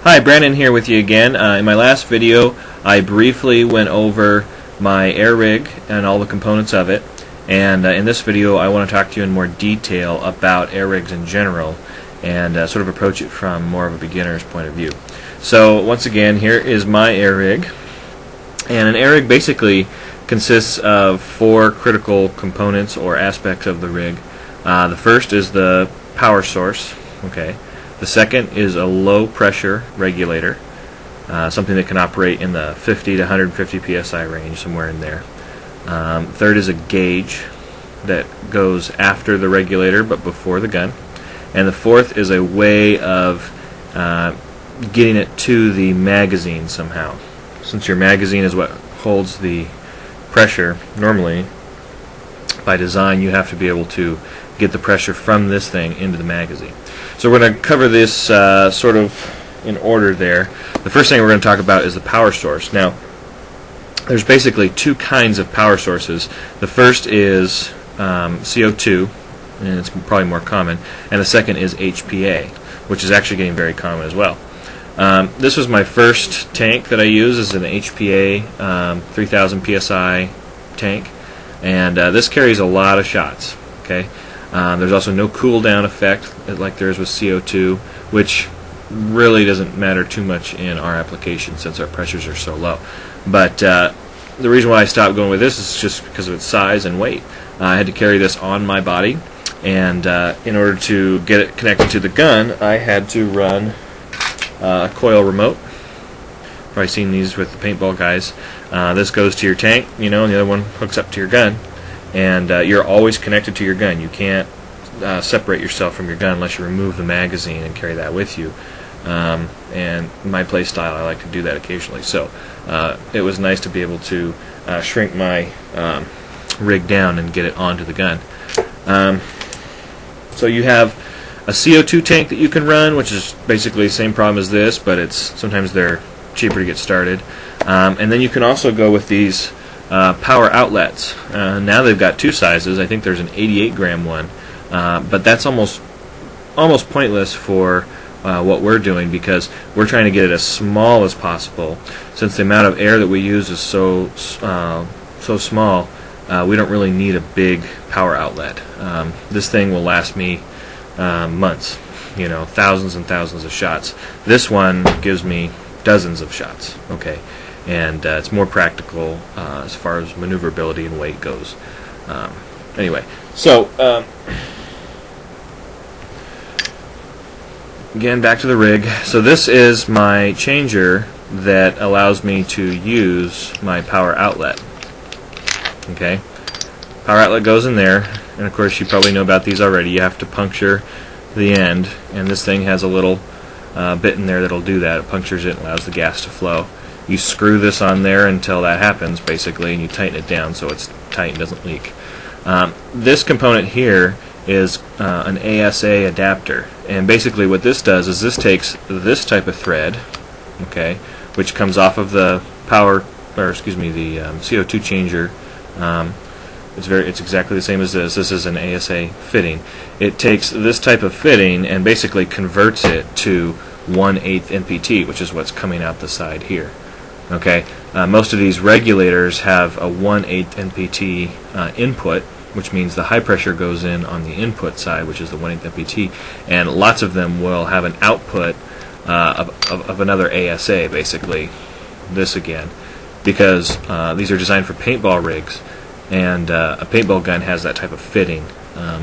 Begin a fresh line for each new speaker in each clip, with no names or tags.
Hi, Brandon here with you again. In my last video I briefly went over my air rig and all the components of it, and in this video I want to talk to you in more detail about air rigs in general and sort of approach it from more of a beginner's point of view. So once again, here is my air rig, and an air rig basically consists of four critical components or aspects of the rig. The first is the power source. Okay. The second is a low pressure regulator, something that can operate in the 50 to 150 psi range, somewhere in there. Third is a gauge that goes after the regulator but before the gun. And the fourth is a way of getting it to the magazine somehow. Since your magazine is what holds the pressure, normally by design you have to be able to get the pressure from this thing into the magazine. So we're going to cover this sort of in order there. The first thing we're going to talk about is the power source. Now, there's basically two kinds of power sources. The first is CO2, and it's probably more common, and the second is HPA, which is actually getting very common as well. This was my first tank that I used, is an HPA 3000 psi tank, and this carries a lot of shots. Okay. There's also no cool down effect like there is with CO2, which really doesn't matter too much in our application since our pressures are so low. But the reason why I stopped going with this is just because of its size and weight. I had to carry this on my body, and in order to get it connected to the gun, I had to run a coil remote. Probably seen these with the paintball guys. This goes to your tank, and the other one hooks up to your gun. And you're always connected to your gun. You can't separate yourself from your gun unless you remove the magazine and carry that with you. And my play style, I like to do that occasionally. So it was nice to be able to shrink my rig down and get it onto the gun. So you have a CO2 tank that you can run, which is basically the same problem as this, but sometimes they're cheaper to get started. And then you can also go with these power outlets. Now they've got two sizes. I think there's an 88 gram one, but that's almost pointless for what we're doing, because we're trying to get it as small as possible. Since the amount of air that we use is so small, we don't really need a big power outlet. This thing will last me months, thousands and thousands of shots. This one gives me dozens of shots. Okay. And it's more practical as far as maneuverability and weight goes. Anyway, so again, back to the rig. So this is my changer that allows me to use my power outlet. Okay, power outlet goes in there, and of course you probably know about these already. You have to puncture the end, and this thing has a little bit in there that'll do that. It punctures it and allows the gas to flow. You screw this on there until that happens, basically, and you tighten it down so it's tight and doesn't leak. This component here is an ASA adapter, and basically what this does is this takes this type of thread, okay, which comes off of the the CO2 changer. It's exactly the same as this. This is an ASA fitting. It takes this type of fitting and basically converts it to 1/8 NPT, which is what's coming out the side here. Okay, most of these regulators have a 1/8 NPT input, which means the high pressure goes in on the input side, which is the 1/8 NPT, and lots of them will have an output of another ASA, basically this again, because these are designed for paintball rigs, and a paintball gun has that type of fitting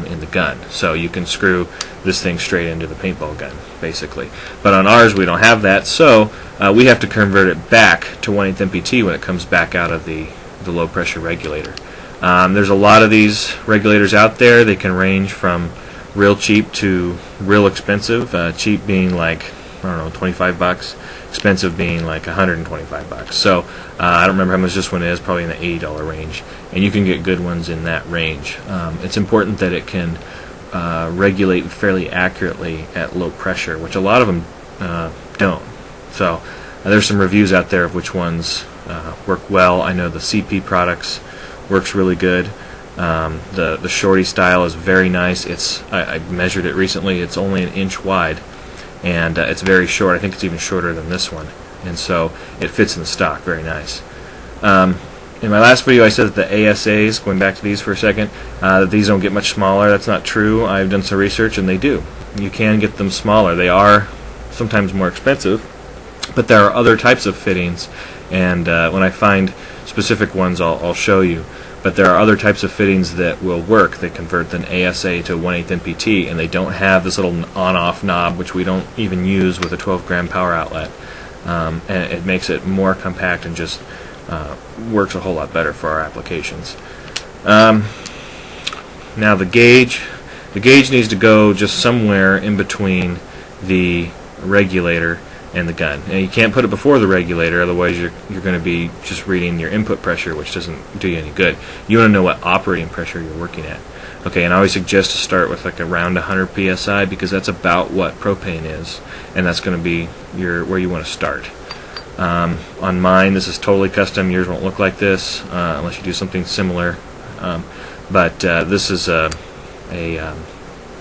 in the gun, so you can screw this thing straight into the paintball gun, basically. But on ours we don't have that, so we have to convert it back to 1/8 NPT when it comes back out of the low pressure regulator. There's a lot of these regulators out there. They can range from real cheap to real expensive. Cheap being like, I don't know, 25 bucks. Expensive being like 125 bucks. So I don't remember how much this one is, probably in the $80 range. And you can get good ones in that range. It's important that it can regulate fairly accurately at low pressure, which a lot of them don't. So there's some reviews out there of which ones work well. I know the CP products works really good. The shorty style is very nice. I measured it recently. It's only 1 inch wide, and it's very short. I think it's even shorter than this one, and so it fits in the stock very nice. In my last video I said that the ASAs, going back to these for a second, that these don't get much smaller. That's not true. I've done some research and they do. You can get them smaller. They are sometimes more expensive, but there are other types of fittings, and when I find specific ones I'll show you. But there are other types of fittings that will work. They convert an ASA to 1/8 NPT, and they don't have this little on-off knob, which we don't even use with a 12-gram power outlet. And it makes it more compact and just works a whole lot better for our applications. Now the gauge needs to go just somewhere in between the regulator and the gun. And you can't put it before the regulator, otherwise you're going to be just reading your input pressure, which doesn't do you any good. You want to know what operating pressure you're working at. Okay, and I always suggest to start with like around 100 psi, because that's about what propane is, and that's going to be where you want to start. On mine, this is totally custom. Yours won't look like this unless you do something similar. But this is a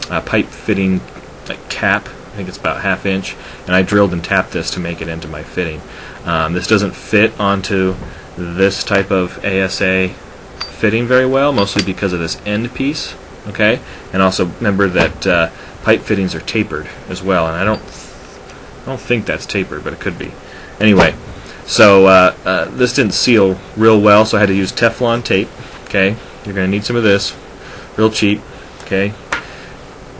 pipe fitting cap. I think it's about 1/2 inch, and I drilled and tapped this to make it into my fitting. This doesn't fit onto this type of ASA fitting very well, mostly because of this end piece. Okay, and also remember that pipe fittings are tapered as well, and I don't think that's tapered, but it could be. Anyway, so this didn't seal real well, so I had to use Teflon tape. Okay, you're going to need some of this, real cheap. Okay,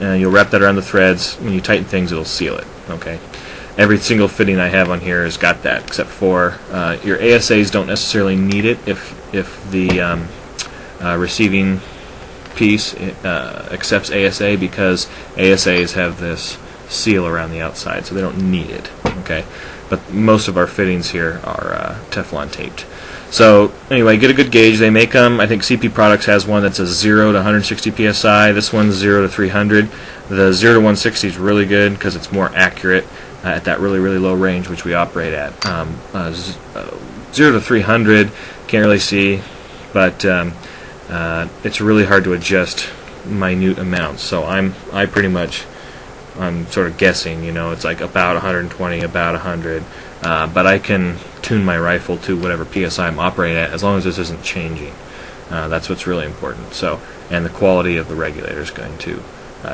you'll wrap that around the threads. When you tighten things, it'll seal it. Okay, every single fitting I have on here has got that, except for your ASAs don't necessarily need it if the receiving piece accepts ASA, because ASAs have this seal around the outside, so they don't need it. Okay, but most of our fittings here are Teflon taped. So anyway, get a good gauge. They make them. I think CP Products has one that's a 0 to 160 psi. This one's 0 to 300. The 0 to 160 is really good because it's more accurate at that really low range which we operate at. 0 to 300 can't really see, but it's really hard to adjust minute amounts. So I'm sort of guessing. You know, it's like about 120, about 100. But I can tune my rifle to whatever PSI I'm operating at, as long as this isn't changing. That's what's really important. So, and the quality of the regulator is going to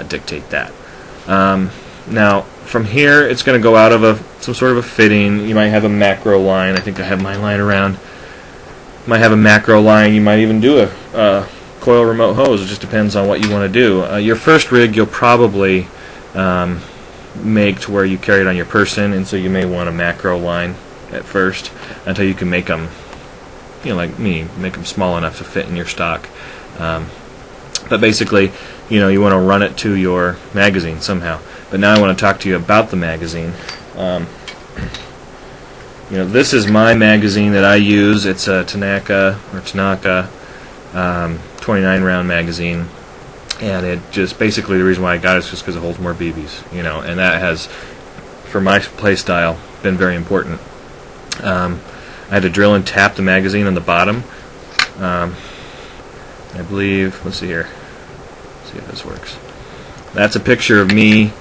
dictate that. Now, from here, it's going to go out of some sort of a fitting. You might have a macro line. I think I have mine lying around. Might have a macro line. You might even do a coil remote hose. It just depends on what you want to do. Your first rig, you'll probably make to where you carry it on your person, and so you may want a macro line at first until you can make them, you know, like me, make them small enough to fit in your stock. But basically, you know, you want to run it to your magazine somehow. But now I want to talk to you about the magazine. You know, this is my magazine that I use. It's a Tanaka 29 round magazine. And it just basically, the reason why I got it is just because it holds more BBs, you know, and that has, for my play style, been very important. I had to drill and tap the magazine on the bottom. I believe, let's see here, let's see if this works. That's a picture of me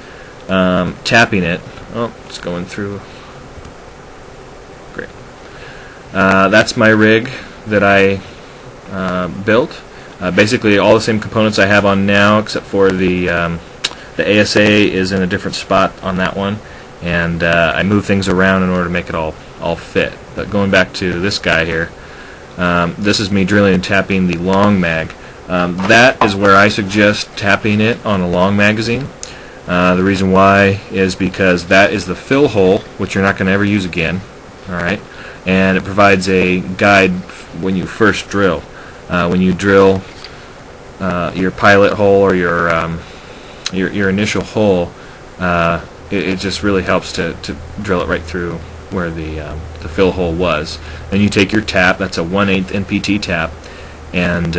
tapping it. Oh, it's going through. Great. That's my rig that I built. Basically all the same components I have on now, except for the ASA is in a different spot on that one, and I move things around in order to make it all fit. But going back to this guy here, this is me drilling and tapping the long mag. That is where I suggest tapping it on a long magazine. The reason why is because that is the fill hole, which you're not going to ever use again. Alright, and it provides a guide when you first drill. When you drill your pilot hole or your initial hole, it just really helps to drill it right through where the fill hole was. Then you take your tap, that's a 1/8 NPT tap, and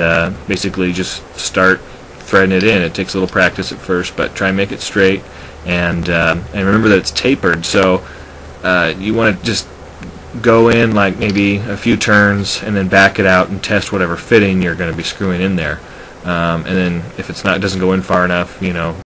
basically just start threading it in. It takes a little practice at first, but try and make it straight, and remember that it's tapered, so you want to just go in like maybe a few turns and then back it out and test whatever fitting you're going to be screwing in there, and then if it doesn't go in far enough, you know,